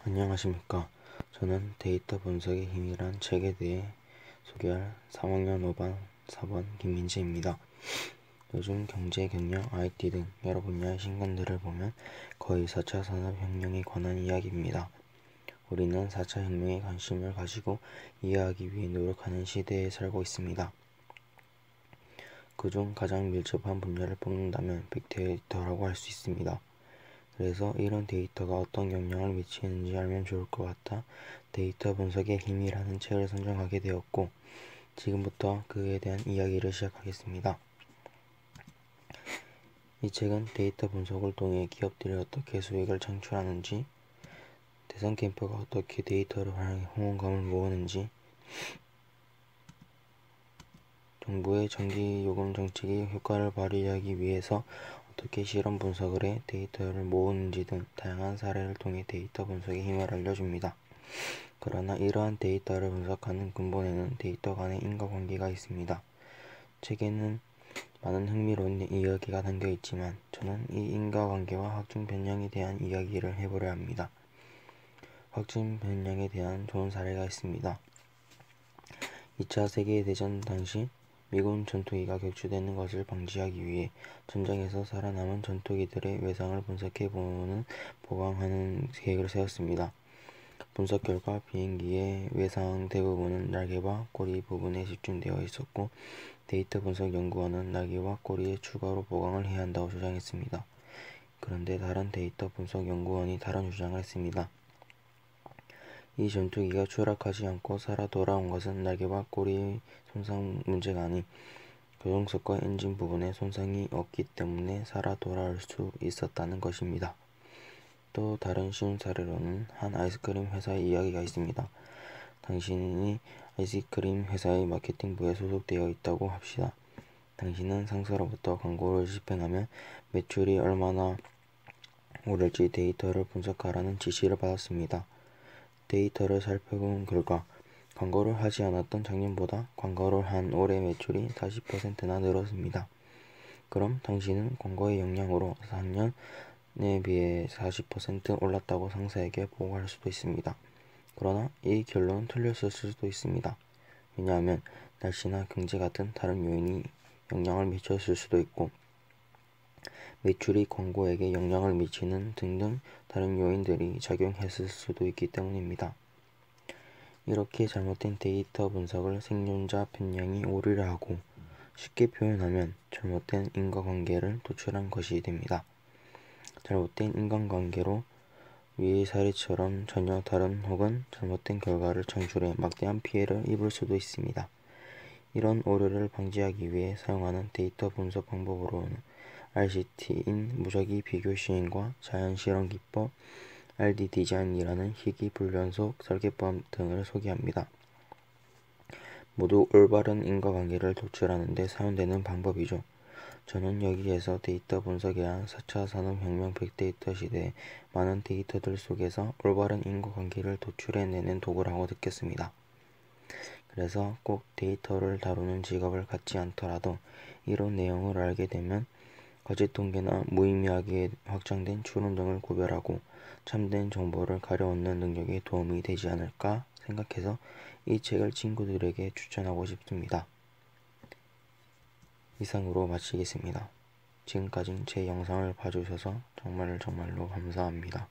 안녕하십니까. 저는 데이터 분석의 힘이란 책에 대해 소개할 3학년 5반 4번 김민재입니다. 요즘 경제, 경영, IT 등 여러 분야의 신간들을 보면 거의 4차 산업혁명에 관한 이야기입니다. 우리는 4차 혁명에 관심을 가지고 이해하기 위해 노력하는 시대에 살고 있습니다. 그중 가장 밀접한 분야를 뽑는다면 빅데이터라고 할 수 있습니다. 그래서 이런 데이터가 어떤 영향을 미치는지 알면 좋을 것 같아 데이터 분석의 힘이라는 책을 선정하게 되었고, 지금부터 그에 대한 이야기를 시작하겠습니다. 이 책은 데이터 분석을 통해 기업들이 어떻게 수익을 창출하는지, 대선 캠프가 어떻게 데이터를 활용해 후원금을 모으는지, 정부의 전기요금 정책이 효과를 발휘하기 위해서 어떻게 실험 분석을 해 데이터를 모으는지 등 다양한 사례를 통해 데이터 분석의 힘을 알려줍니다. 그러나 이러한 데이터를 분석하는 근본에는 데이터 간의 인과관계가 있습니다. 책에는 많은 흥미로운 이야기가 담겨 있지만 저는 이 인과관계와 확증 변형에 대한 이야기를 해보려 합니다. 확증 변형에 대한 좋은 사례가 있습니다. 2차 세계대전 당시 미군 전투기가 격추되는 것을 방지하기 위해 전장에서 살아남은 전투기들의 외상을 보강하는 계획을 세웠습니다. 분석 결과 비행기의 외상 대부분은 날개와 꼬리 부분에 집중되어 있었고, 데이터 분석 연구원은 날개와 꼬리에 추가로 보강을 해야 한다고 주장했습니다. 그런데 다른 데이터 분석 연구원이 다른 주장을 했습니다. 이 전투기가 추락하지 않고 살아 돌아온 것은 날개와 꼬리 손상 문제가 아닌 조종석과 엔진 부분에 손상이 없기 때문에 살아 돌아올 수 있었다는 것입니다. 또 다른 쉬운 사례로는 한 아이스크림 회사의 이야기가 있습니다. 당신이 아이스크림 회사의 마케팅부에 소속되어 있다고 합시다. 당신은 상사로부터 광고를 집행하면 매출이 얼마나 오를지 데이터를 분석하라는 지시를 받았습니다. 데이터를 살펴본 결과 광고를 하지 않았던 작년보다 광고를 한 올해 매출이 40%나 늘었습니다. 그럼 당신은 광고의 영향으로 작년에 비해 40% 올랐다고 상사에게 보고할 수도 있습니다. 그러나 이 결론은 틀렸을 수도 있습니다. 왜냐하면 날씨나 경제 같은 다른 요인이 영향을 미쳤을 수도 있고, 매출이 광고에게 영향을 미치는 등등 다른 요인들이 작용했을 수도 있기 때문입니다. 이렇게 잘못된 데이터 분석을 생존자 편향이 오류라 하고, 쉽게 표현하면 잘못된 인과관계를 도출한 것이 됩니다. 잘못된 인과관계로 위의 사례처럼 전혀 다른 혹은 잘못된 결과를 창출해 막대한 피해를 입을 수도 있습니다. 이런 오류를 방지하기 위해 사용하는 데이터 분석 방법으로는 RCT인 무작위 비교 시행과 자연 실험 기법, RD 디자인이라는 희귀 불연속 설계법 등을 소개합니다. 모두 올바른 인과관계를 도출하는 데 사용되는 방법이죠. 저는 여기에서 데이터 분석이란 4차 산업혁명 빅데이터 시대의 많은 데이터들 속에서 올바른 인과관계를 도출해내는 도구라고 느꼈습니다. 그래서 꼭 데이터를 다루는 직업을 갖지 않더라도 이런 내용을 알게 되면 거짓 통계나 무의미하게 확장된 추론 등을 구별하고 참된 정보를 가려얹는 능력에 도움이 되지 않을까 생각해서 이 책을 친구들에게 추천하고 싶습니다. 이상으로 마치겠습니다. 지금까지 제 영상을 봐주셔서 정말로 감사합니다.